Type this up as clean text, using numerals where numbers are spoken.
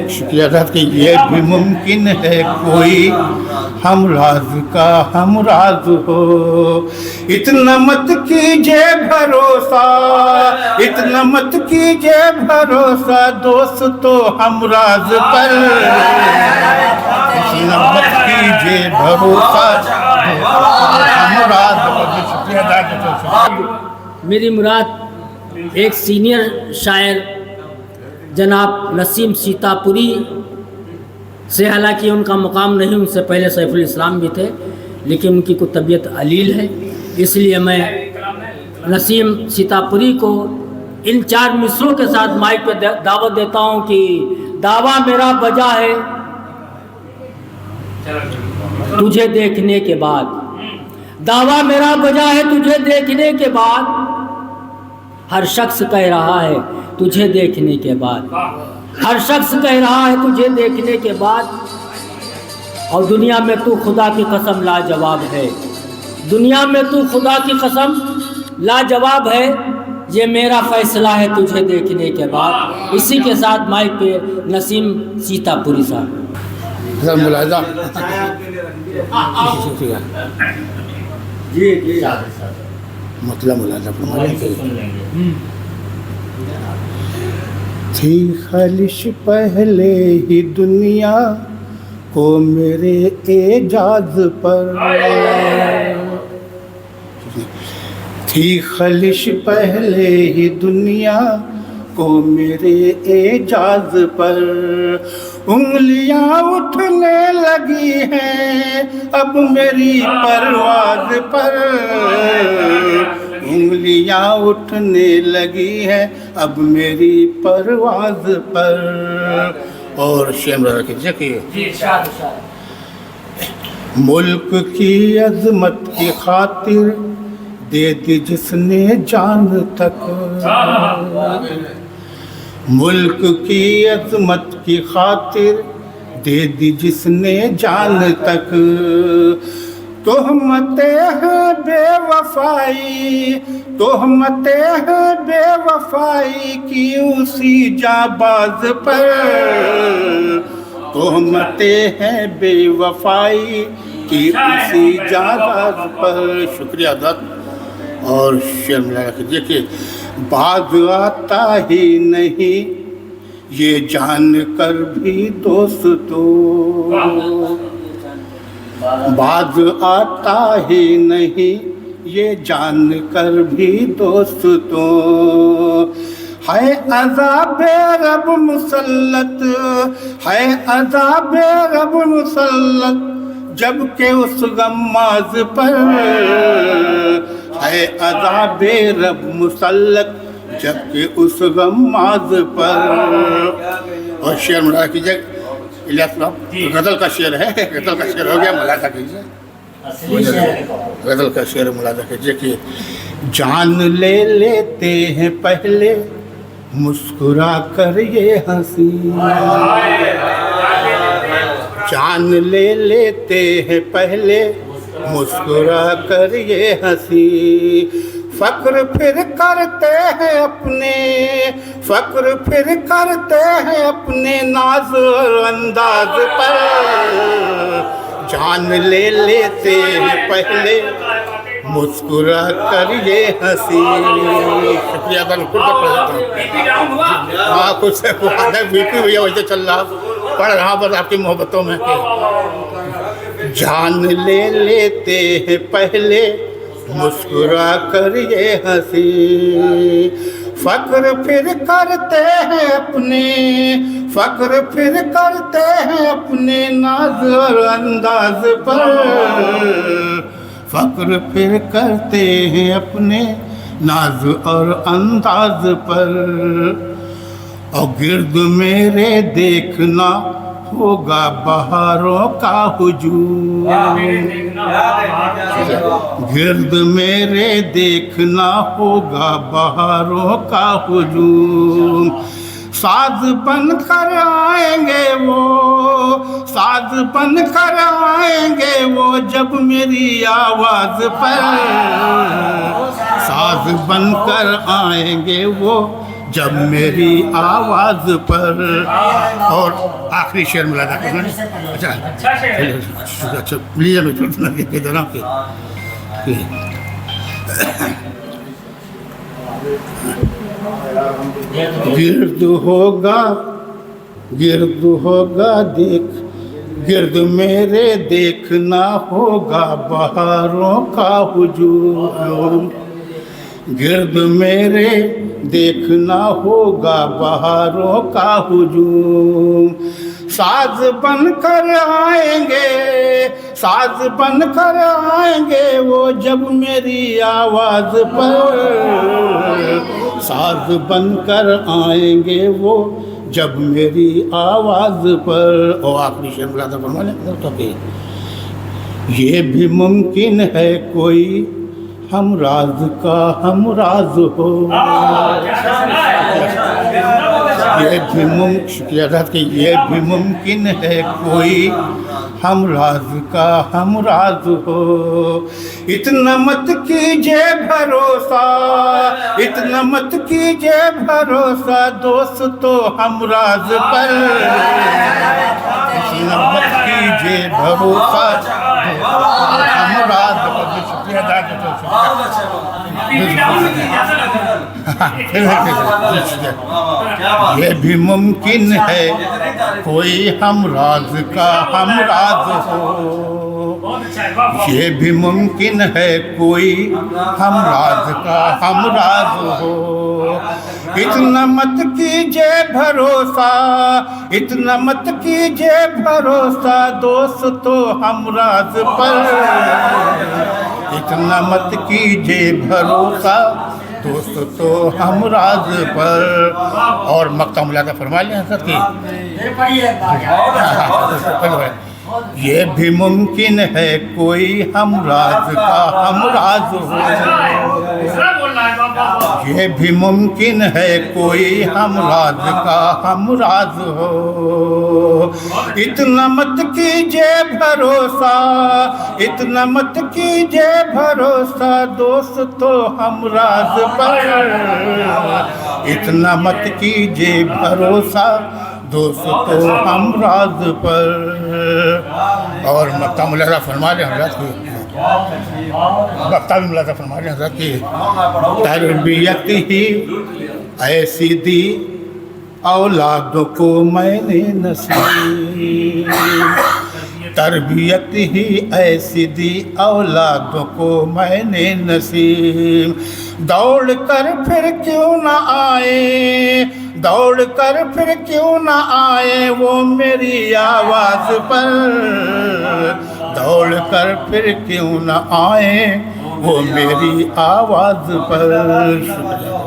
شکریہ ادا کہ یہ بھی ممکن ہے کوئی ہم راز کا ہم راز ہو. اتنا مت کیجے بھروسہ، اتنا مت کیجے بھروسہ دوستو ہم راز پر. اتنا مت کیجے بھروسہ ہم راز پر. شکریہ ادا کرتا ہوں. میری مراد ایک سینئر شاعر جناب نسیم سیتا پوری سے، حالانکہ ان کا مقام نہیں، ان سے پہلے سیف الاسلام بھی تھے، لیکن ان کی کوئی طبیعت علیل ہے، اس لیے میں نسیم سیتا پوری کو ان 4 مصروں کے ساتھ مائک پہ دعوت دیتا ہوں کہ دعویٰ میرا بجا ہے تجھے دیکھنے کے بعد، دعویٰ میرا بجا ہے تجھے دیکھنے کے بعد، ہر شخص کہہ رہا ہے تجھے دیکھنے کے بعد، ہر شخص کہہ رہا ہے تجھے دیکھنے کے بعد، اور دنیا میں تو خدا کی قسم لاجواب ہے، دنیا میں تو خدا کی قسم لاجواب ہے، یہ میرا فیصلہ ہے تجھے دیکھنے کے بعد. اسی کے ساتھ مائک پہ نسیم سیتا پوری صاحب. ملاحظہ جی مطلب ملاحظہ فرمائیں. تھی خلش پہلے ہی دنیا کو میرے اعجاز پر، تھی خلش پہلے ہی دنیا کو میرے اعجاز پر، انگلیاں اٹھنے لگی ہیں اب میری پرواز پر، انگلیاں اٹھنے لگی ہیں اب میری پرواز پر. اور شیمرہ رکھیے کہ ملک کی عظمت کی خاطر دے دی جس نے جان تک، ملک کی عظمت کی خاطر دے دی جس نے جان تک، تہمتیں ہیں بے وفائی، تہمتیں ہیں بے وفائی کی اسی جانباز پر، تہمتیں ہیں بے وفائی کی اسی جانباز پر. شکریہ ادا. اور شعر ملاحظہ کیجیے کہ بعض آتا ہی نہیں یہ جان کر بھی دوستو، بعض آتا ہی نہیں یہ جان کر بھی دوستو، ہے عذاب رب مسلط، ہے عذاب رب مسلط جبکہ اس غماز پر، ہے عذاب رب مسلط جبکہ اس غماز پر. اور شعر ملاحظہ کیجیے. الیاس صاحب غزل کا شعر ہے، غزل کا شعر ہو گیا، ملاحظہ کیجیے. غزل کا شعر ملاحظہ کیجیے کہ جان لے لیتے ہیں پہلے مسکرا کر یہ ہنسی، جان لے لیتے ہیں پہلے مسکرا کر یہ ہنسی، فخر پھر کرتے ہیں اپنے، فخر پھر کرتے ہیں اپنے ناز اور انداز پر، جان لے لیتے ہیں پہلے مسکرا کر یہ ہنسی. شکریہ ادا ہاں کچھ سے بیٹی ہوئی ویسے چل رہا پڑھ رہا بس آپ کی محبتوں میں. جان لے لیتے ہیں پہلے مسکرا کر یہ ہنسی، فخر پھر کرتے ہیں اپنے، فخر پھر کرتے ہیں اپنے ناز اور انداز پر، فخر پھر کرتے ہیں اپنے ناز اور انداز پر. اور گرد میرے دیکھنا ہوگا بہاروں کا ہجوم، گرد میرے دیکھنا ہوگا بہاروں کا ہجوم، ساز بن کر آئیں گے وہ، ساز بن کر آئیں گے وہ جب میری آواز پر، ساز بن کر آئیں گے وہ جب میری آواز پر. اور آخری شعر ملاحظہ کرنا. اچھا اچھا لیجیے میں کہہ دے رہا ہوں کہ گرد ہوگا دیکھ گرد میرے دیکھنا ہوگا بہاروں کا ہجوم. گرد میرے دیکھنا ہوگا بہاروں کا ہجوم. ساز بن کر آئیں گے ساز بن کر آئیں گے وہ جب میری آواز پر. ساز بن کر آئیں گے وہ جب میری آواز پر. اور آخری شعر ملاحظہ فرما لیں تو کہ یہ بھی ممکن ہے کوئی ہم راز کا ہم راز ہو. شکریہ ادا کہ یہ بھی ممکن ہے کوئی ہم راز کا ہم راز ہو. اتنا مت کیجیے بھروسہ اتنا مت کیجیے بھروسہ دوست تو ہم راز پر. اتنا مت کیجیے بھروسہ ہم راز پر. شکریہ ادا کرتا ہوں. یہ بھی ممکن ہے کوئی ہم راز کا ہم راز ہو. یہ بھی ممکن ہے کوئی ہم راز کا ہم راز ہو. اتنا مت کیجیے بھروسہ اتنا مت کیجیے بھروسہ دوست تو ہم راز پر. اتنا مت کیجیے بھروسہ دوست تو ہم راز پر. اور مقطع ملاحظہ فرما لیں حضرت کی. یہ بھی ممکن ہے کوئی ہم راز کا ہم راز ہو. یہ بھی ممکن ہے کوئی ہم راز کا ہم راز ہو. اتنا مت کیجیے بھروسہ اتنا مت کیجیے بھروسہ دوست تو ہم راز پر. اتنا مت کیجیے بھروسہ دوست تو ہم راز پر. اور مقطع ملاحظہ فرما لیں حضرت کی. مقطع بھی ملاحظہ فرما لیں حضرت کی. تربیت ہی ایسی دی اولادوں کو میں نے نصیب. تربیت ہی ایسی دی اولادوں کو میں نے نصیب. دوڑ کر پھر کیوں نہ آئے دوڑ کر پھر کیوں نہ آئے وہ میری آواز پر. دوڑ کر پھر کیوں نہ آئے وہ میری آواز پر. شکریہ.